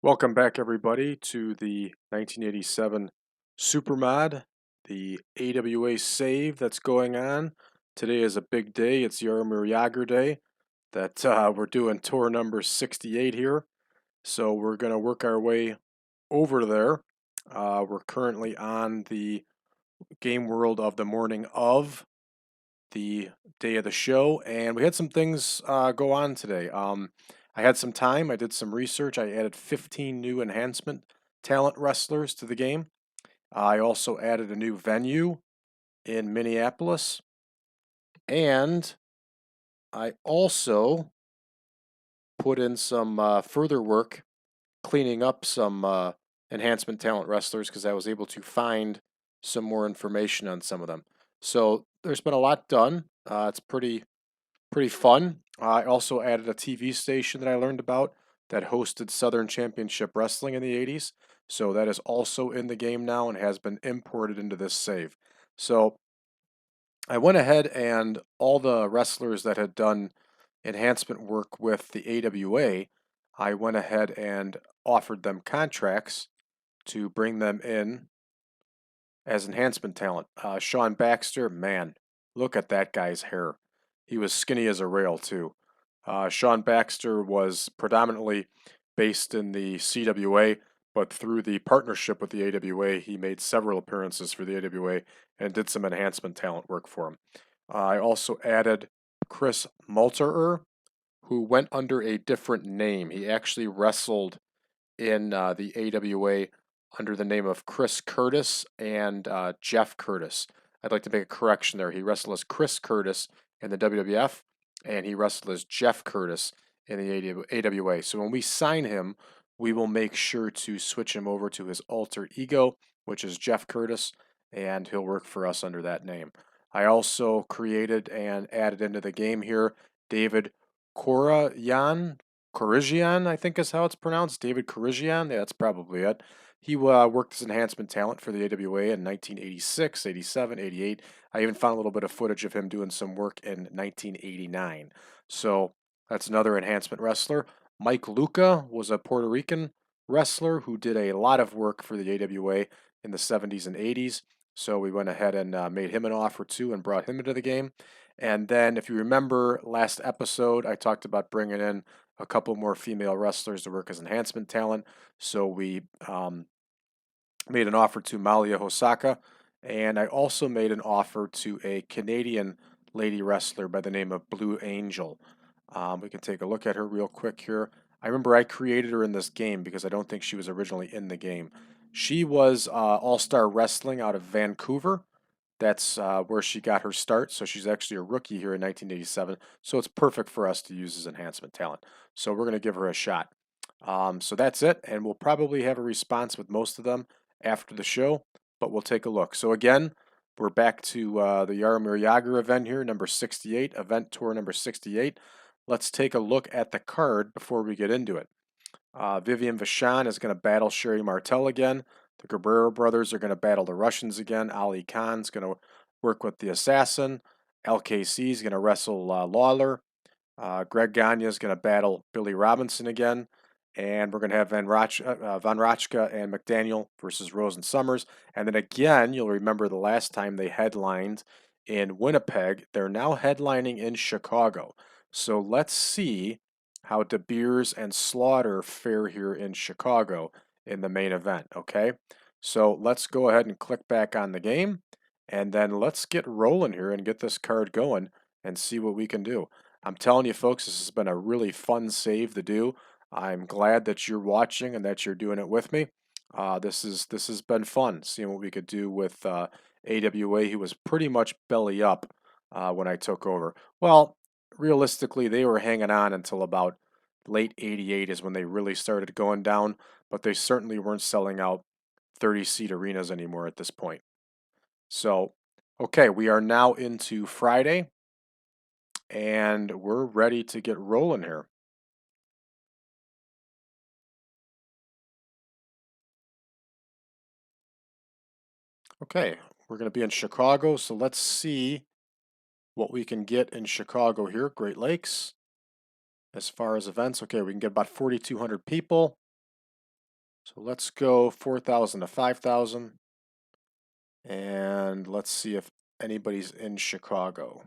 Welcome back, everybody, to the 1987 Supermod, the AWA save that's going on. Today is a big day. It's Yaromir Yager Day that we're doing tour number 68 here. So we're going to work our way over there. We're currently on the game world of the morning of the day of the show, and we had some things go on today. I had some time. I did some research. I added 15 new enhancement talent wrestlers to the game. I also added a new venue in Minneapolis, and I also put in some further work cleaning up some enhancement talent wrestlers because I was able to find some more information on some of them. So there's been a lot done. It's pretty fun. I also added a TV station that I learned about that hosted Southern Championship Wrestling in the 80s. So that is also in the game now and has been imported into this save. So I went ahead and all the wrestlers that had done enhancement work with the AWA, I went ahead and offered them contracts to bring them in as enhancement talent. Sean Baxter, man, look at that guy's hair. He was skinny as a rail, too. Sean Baxter was predominantly based in the CWA, but through the partnership with the AWA, he made several appearances for the AWA and did some enhancement talent work for him. I also added Chris Malterer, who went under a different name. He actually wrestled in the AWA under the name of Chris Curtis and Jeff Curtis. I'd like to make a correction there. He wrestled as Chris Curtis in the WWF, and he wrestled as Jeff Curtis in the AWA. So when we sign him, we will make sure to switch him over to his alter ego, which is Jeff Curtis, and he'll work for us under that name. I also created and added into the game here David Korayan, Korigian, I think is how it's pronounced. David Korigian, yeah, that's probably it. He worked as enhancement talent for the AWA in 1986, 87, 88. I even found a little bit of footage of him doing some work in 1989. So that's another enhancement wrestler. Mike Luca was a Puerto Rican wrestler who did a lot of work for the AWA in the 70s and 80s. So we went ahead and made him an offer too and brought him into the game. And then, if you remember last episode, I talked about bringing in a couple more female wrestlers to work as enhancement talent. So we made an offer to Malia Hosaka, and I also made an offer to a Canadian lady wrestler by the name of Blue Angel. We can take a look at her real quick here. I remember I created her in this game because I don't think she was originally in the game. She was All Star Wrestling out of Vancouver. That's where she got her start. So she's actually a rookie here in 1987. So it's perfect for us to use as enhancement talent. So we're going to give her a shot. So that's it. And we'll probably have a response with most of them after the show, but we'll take a look. So again, we're back to the Yaromir Yager event here, number 68, event tour number 68. Let's take a look at the card before we get into it. Vivian Vachon is going to battle Sherry Martel again. The Guerrero brothers are going to battle the Russians again. Ali Khan's going to work with the Assassin. LKC is going to wrestle Lawler. Greg Gagne is going to battle Billy Robinson again. And we're going to have Von Rochka and McDaniel versus Rose and Summers. And then again, you'll remember the last time they headlined in Winnipeg. They're now headlining in Chicago. So let's see how De Beers and Slaughter fare here in Chicago in the main event, okay? So let's go ahead and click back on the game, and then let's get rolling here and get this card going and see what we can do. I'm telling you, folks, this has been a really fun save to do. I'm glad that you're watching and that you're doing it with me. This has been fun, seeing what we could do with AWA, who was pretty much belly up when I took over. Well, realistically, they were hanging on until about late 88 is when they really started going down, but they certainly weren't selling out 30-seat arenas anymore at this point. So, okay, we are now into Friday, and we're ready to get rolling here. Okay, we're going to be in Chicago, so let's see what we can get in Chicago here, Great Lakes. As far as events, okay, we can get about 4,200 people. So let's go 4,000 to 5,000. And let's see if anybody's in Chicago.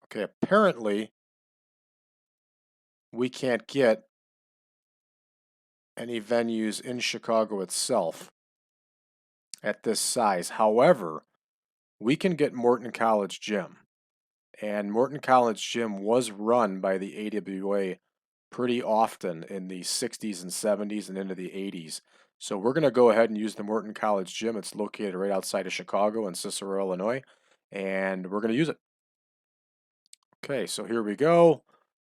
Okay, apparently we can't get any venues in Chicago itself at this size. However, we can get Morton College Gym. And Morton College Gym was run by the AWA pretty often in the 60s and 70s and into the 80s. So we're going to go ahead and use the Morton College Gym. It's located right outside of Chicago in Cicero, Illinois, and we're going to use it. Okay, so here we go.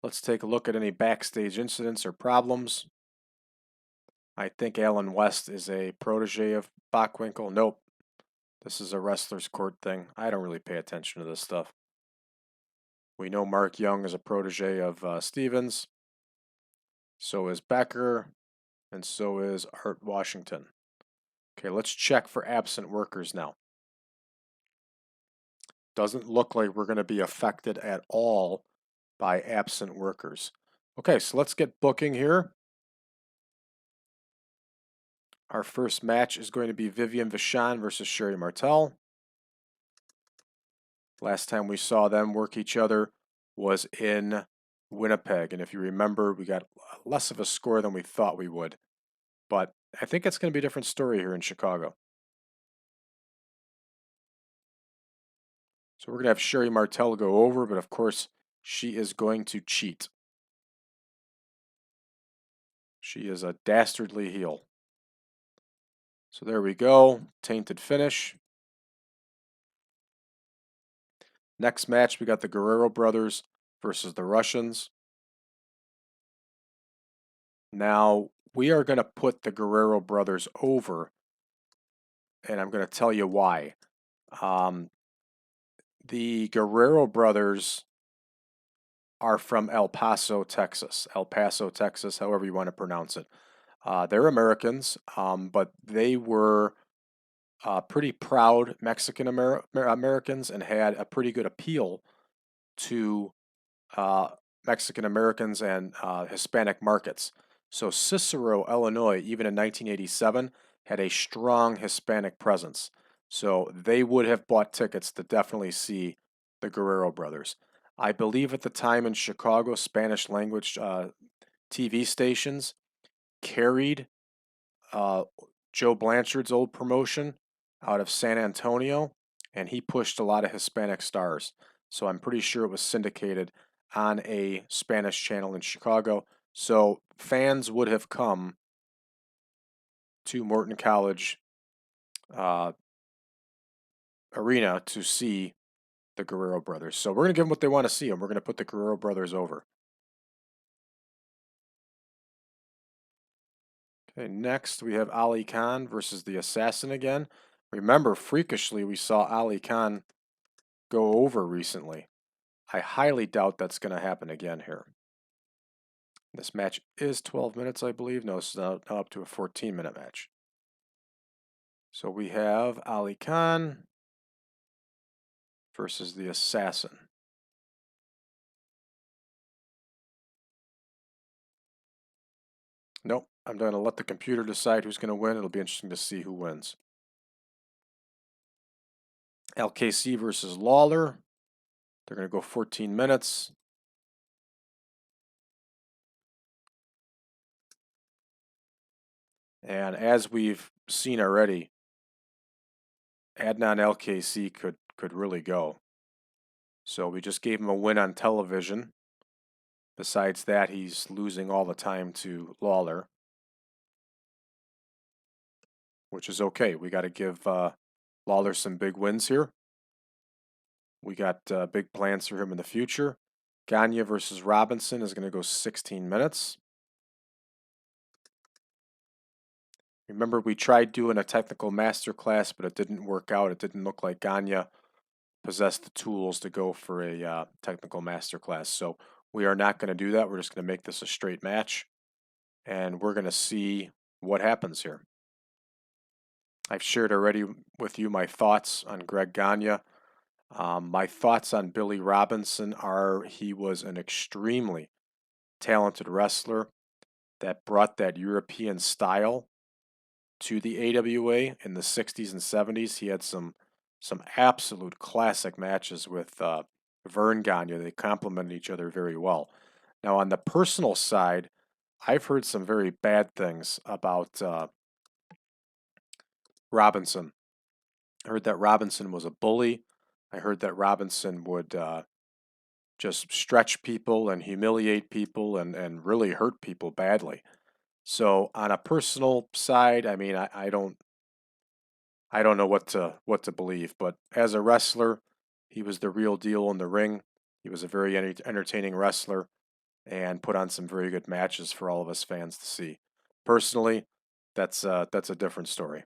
Let's take a look at any backstage incidents or problems. I think Alan West is a protege of Bockwinkel. Nope, this is a wrestler's court thing. I don't really pay attention to this stuff. We know Mark Young is a protege of Stevens. So is Becker, and so is Art Washington. Okay, let's check for absent workers now. Doesn't look like we're going to be affected at all by absent workers. Okay, so let's get booking here. Our first match is going to be Vivian Vachon versus Sherry Martel. Last time we saw them work each other was in Winnipeg, and if you remember, we got less of a score than we thought we would. But I think it's going to be a different story here in Chicago. So we're going to have Sherry Martel go over, but of course, she is going to cheat. She is a dastardly heel. So there we go. Tainted finish. Next match, we got the Guerrero brothers versus the Russians. Now, we are going to put the Guerrero brothers over, and I'm going to tell you why. The Guerrero brothers are from El Paso, Texas. El Paso, Texas, however you want to pronounce it. They're Americans, but they were pretty proud Mexican Americans and had a pretty good appeal to Mexican Americans and Hispanic markets. So Cicero, Illinois, even in 1987, had a strong Hispanic presence. So they would have bought tickets to definitely see the Guerrero brothers. I believe at the time in Chicago, Spanish language TV stations carried Joe Blanchard's old promotion out of San Antonio, and he pushed a lot of Hispanic stars. So I'm pretty sure it was syndicated on a Spanish channel in Chicago. So fans would have come to Morton College Arena to see the Guerrero brothers. So we're going to give them what they want to see, and we're going to put the Guerrero brothers over. Okay, next we have Ali Khan versus the Assassin again. Remember, freakishly, we saw Ali Khan go over recently. I highly doubt that's going to happen again here. This match is 12 minutes, I believe. No, it's now up to a 14-minute match. So we have Ali Khan versus the Assassin. Nope, I'm going to let the computer decide who's going to win. It'll be interesting to see who wins. LKC versus Lawler. They're going to go 14 minutes. And as we've seen already, Adnan LKC could really go. So we just gave him a win on television. Besides that, he's losing all the time to Lawler, which is okay. We got to give Lawler some big wins here. We got big plans for him in the future. Gagne versus Robinson is going to go 16 minutes. Remember, we tried doing a technical master class, but it didn't work out. It didn't look like Gagne possessed the tools to go for a technical master class. So we are not going to do that. We're just going to make this a straight match, and we're going to see what happens here. I've shared already with you my thoughts on Greg Gagne. My thoughts on Billy Robinson are he was an extremely talented wrestler that brought that European style to the AWA in the 60s and 70s. He had some absolute classic matches with Vern Gagne. They complemented each other very well. Now, on the personal side, I've heard some very bad things about Robinson. I heard that Robinson was a bully. I heard that Robinson would just stretch people and humiliate people and really hurt people badly. So on a personal side, I mean, I don't know what to believe, but as a wrestler, he was the real deal in the ring. He was a very entertaining wrestler and put on some very good matches for all of us fans to see. Personally, that's a different story.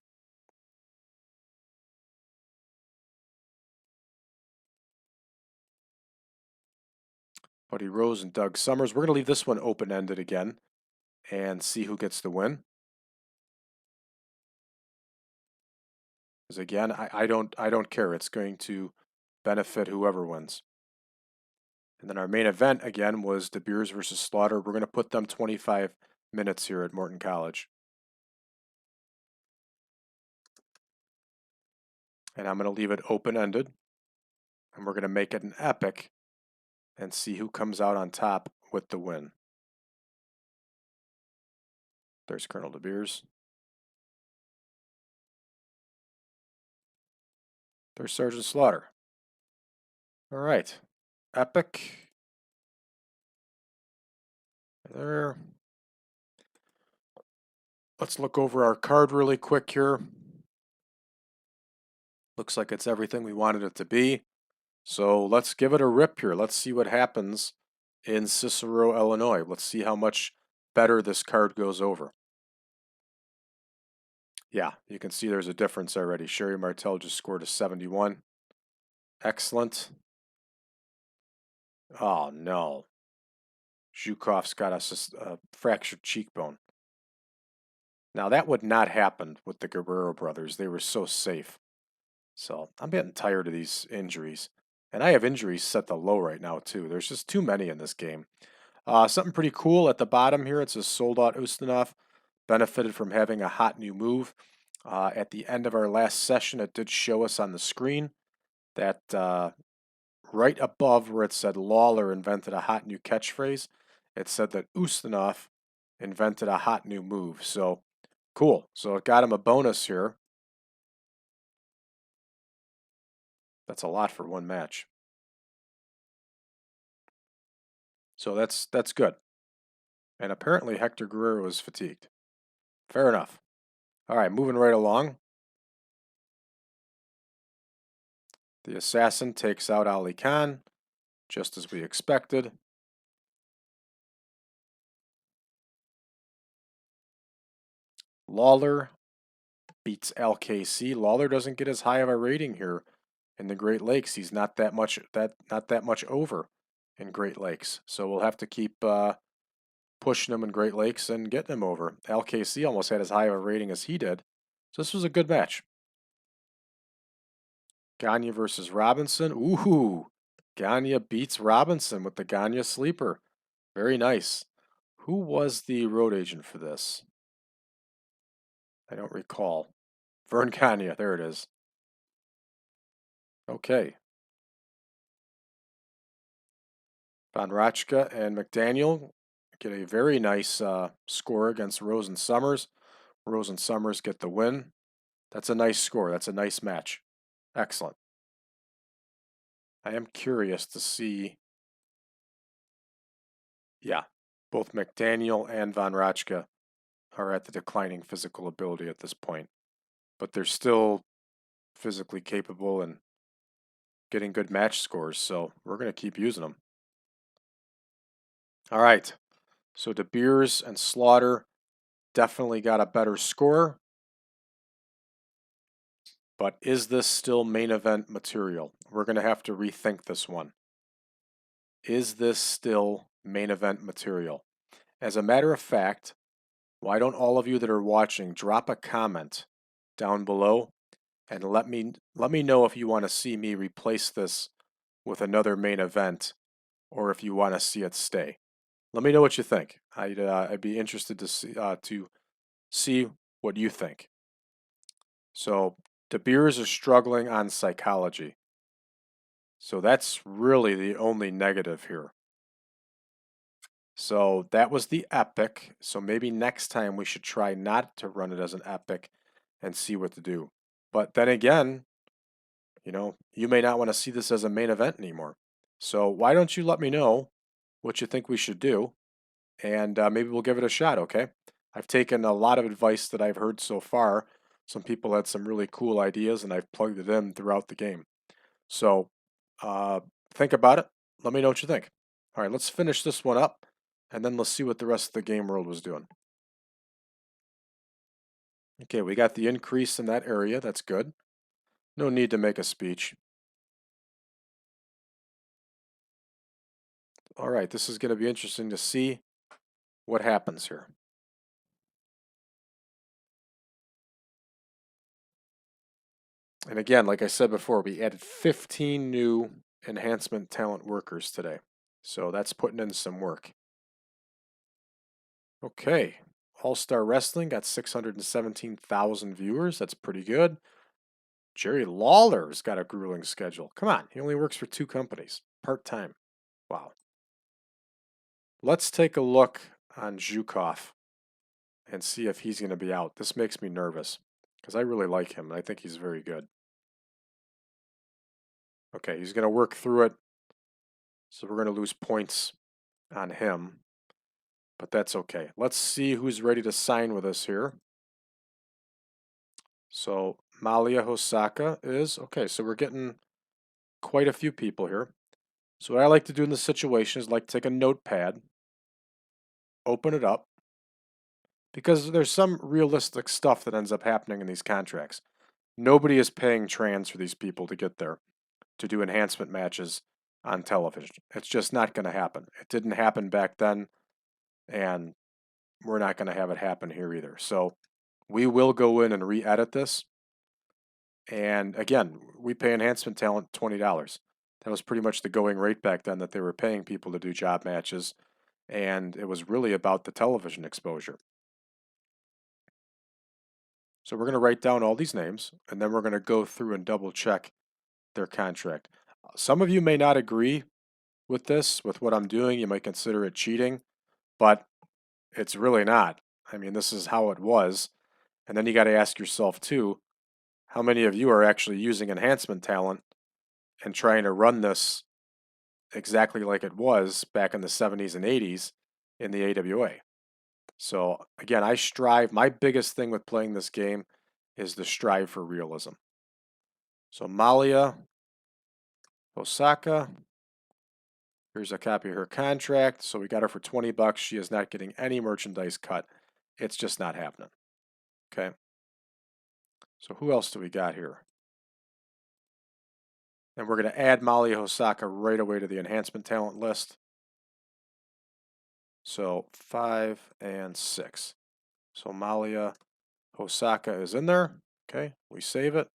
Buddy Rose and Doug Summers. We're gonna leave this one open ended again and see who gets the win. Because again, I don't care. It's going to benefit whoever wins. And then our main event again was De Beers versus Slaughter. We're going to put them 25 minutes here at Morton College. And I'm going to leave it open-ended. And we're going to make it an epic and see who comes out on top with the win. There's Colonel De Beers. There's Sergeant Slaughter. All right. Epic. There. Let's look over our card really quick here. Looks like it's everything we wanted it to be. So let's give it a rip here. Let's see what happens in Cicero, Illinois. Let's see how much better this card goes over. Yeah, you can see there's a difference already. Sherry Martel just scored a 71. Excellent. Oh, no. Zhukov's got a fractured cheekbone. Now, that would not happen with the Guerrero brothers. They were so safe. So, I'm getting tired of these injuries. And I have injuries set to low right now, too. There's just too many in this game. Something pretty cool at the bottom here. It says Soldat Ustinov benefited from having a hot new move. At the end of our last session, it did show us on the screen that right above where it said Lawler invented a hot new catchphrase, it said that Ustinov invented a hot new move. So cool. So it got him a bonus here. That's a lot for one match. So that's good. And apparently Hector Guerrero is fatigued. Fair enough. All right, moving right along. The assassin takes out Ali Khan, just as we expected. Lawler beats LKC. Lawler doesn't get as high of a rating here in the Great Lakes. He's not that much over in Great Lakes. So we'll have to keep pushing him in Great Lakes and getting him over. LKC almost had as high of a rating as he did. So this was a good match. Gagne versus Robinson. Ooh, Gagne beats Robinson with the Gagne sleeper. Very nice. Who was the road agent for this? I don't recall. Vern Gagne, there it is. Okay. Von Rochka and McDaniel get a very nice score against Rose and Summers. Rose and Summers get the win. That's a nice score. That's a nice match. Excellent. I am curious to see. Yeah, both McDaniel and Von Rochka are at the declining physical ability at this point, but they're still physically capable and getting good match scores, so we're going to keep using them. All right, so De Beers and Slaughter definitely got a better score, but is this still main event material? We're going to have to rethink this one. Is this still main event material? As a matter of fact, why don't all of you that are watching drop a comment down below and let me know if you want to see me replace this with another main event or if you want to see it stay. Let me know what you think. I'd be interested to see what you think. So De Beers is struggling on psychology. So that's really the only negative here. So that was the epic. So maybe next time we should try not to run it as an epic and see what to do. But then again, you may not want to see this as a main event anymore. So why don't you let me know what you think we should do, and maybe we'll give it a shot, okay? I've taken a lot of advice that I've heard so far. Some people had some really cool ideas, and I've plugged it in throughout the game. So uh, think about it. Let me know what you think. All right, let's finish this one up, and then let's see what the rest of the game world was doing. Okay, we got the increase in that area. That's good. No need to make a speech. All right, this is going to be interesting to see what happens here. And again, like I said before, we added 15 new enhancement talent workers today. So that's putting in some work. Okay, All Star Wrestling got 617,000 viewers. That's pretty good. Jerry Lawler's got a grueling schedule. Come on, he only works for 2 companies, part time. Wow. Let's take a look on Zhukov and see if he's going to be out. This makes me nervous because I really like him and I think he's very good. Okay, he's going to work through it. So we're going to lose points on him, but that's okay. Let's see who's ready to sign with us here. So Malia Hosaka is, okay, so we're getting quite a few people here. So what I like to do in this situation is like take a notepad, open it up, because there's some realistic stuff that ends up happening in these contracts. Nobody is paying trans for these people to get there, to do enhancement matches on television. It's just not going to happen. It didn't happen back then, and we're not going to have it happen here either. So we will go in and re-edit this. And again, we pay enhancement talent $20. That was pretty much the going rate back then that they were paying people to do job matches. And it was really about the television exposure. So we're going to write down all these names, and then we're going to go through and double check their contract. Some of you may not agree with this, with what I'm doing. You might consider it cheating, but it's really not. I mean, this is how it was. And then you got to ask yourself, too, how many of you are actually using enhancement talent and trying to run this exactly like it was back in the 70s and 80s in the AWA? So again, my biggest thing with playing this game is the strive for realism. So Malia Osaka, here's a copy of her contract. So we got her for $20. She is not getting any merchandise cut. It's just not happening. Okay. So who else do we got here? And we're going to add Malia Osaka right away to the enhancement talent list. So 5 and 6. So Malia Osaka is in there. Okay, we save it.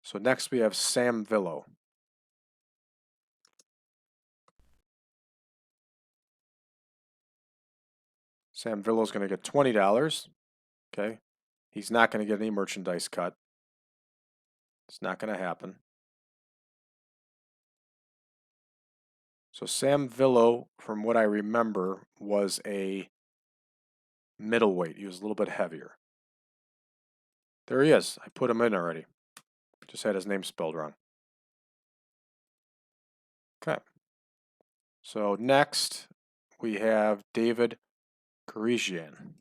So next we have Sam Villo. Sam Villo's going to get $20. Okay, he's not going to get any merchandise cut. It's not going to happen. So Sam Villo, from what I remember, was a middleweight. He was a little bit heavier. There he is. I put him in already. Just had his name spelled wrong. Okay. So next we have David Karijian.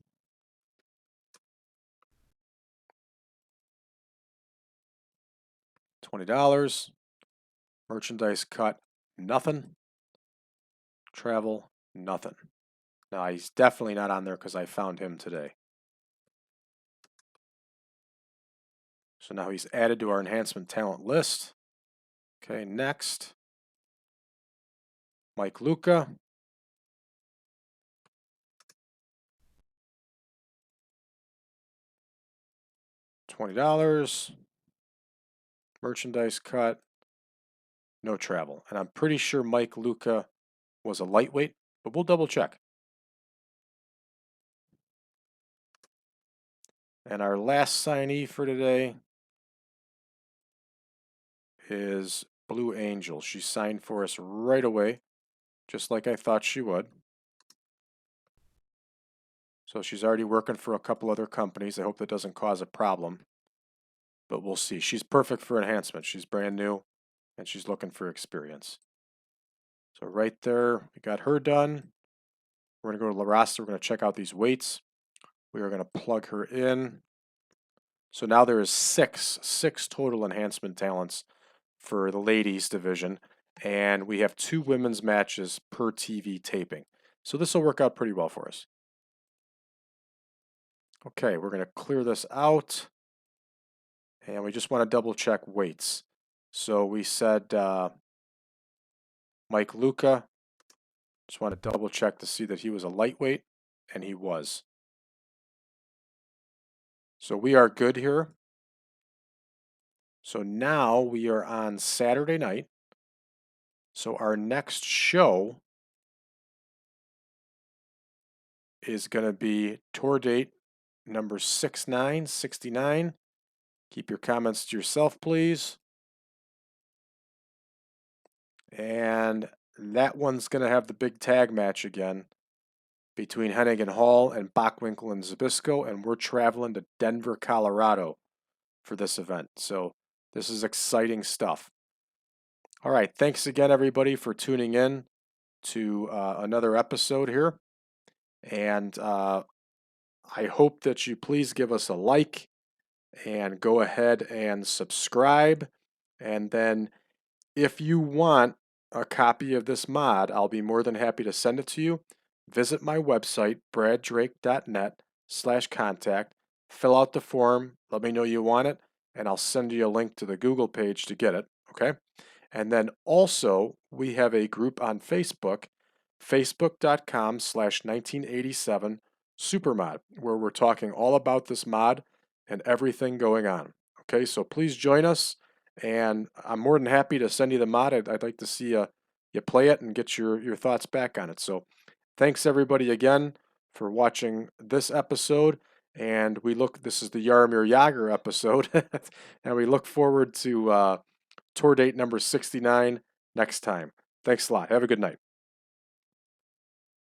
$20. Merchandise cut, nothing. Travel, nothing. Now he's definitely not on there because I found him today. So now he's added to our enhancement talent list. Okay, next. Mike Luca. $20. Merchandise cut. No travel. And I'm pretty sure Mike Luca was a lightweight, but we'll double check. And our last signee for today is Blue Angel. She signed for us right away, just like I thought she would. So she's already working for a couple other companies. I hope that doesn't cause a problem, but we'll see. She's perfect for enhancement. She's brand new, and she's looking for experience. So right there, we got her done. We're going to go to the roster. We're going to check out these weights. We are going to plug her in. So now there is six total enhancement talents for the ladies division, and we have 2 women's matches per TV taping. So this will work out pretty well for us. Okay, we're going to clear this out, and we just want to double check weights. So we said Mike Luca. Just want to double check to see that he was a lightweight, and he was. So we are good here. So now we are on Saturday night. So our next show is going to be tour date number 6969. Keep your comments to yourself, please. And that one's going to have the big tag match again between Hennig and Hall and Bockwinkel and Zabisco, and we're traveling to Denver, Colorado for this event. So this is exciting stuff. All right, thanks again, everybody, for tuning in to another episode here. And I hope that you please give us a like and go ahead and subscribe. And then if you want a copy of this mod, I'll be more than happy to send it to you. Visit my website, braddrake.net/contact. Fill out the form. Let me know you want it, and I'll send you a link to the Google page to get it. Okay? And then also, we have a group on Facebook, facebook.com/1987 Supermod, where we're talking all about this mod and everything going on. Okay, so please join us, and I'm more than happy to send you the mod. I'd like to see you play it and get your thoughts back on it. So thanks everybody again for watching this episode, and this is the Jaromir Jagr episode, and we look forward to tour date number 69 next time. Thanks a lot. Have a good night.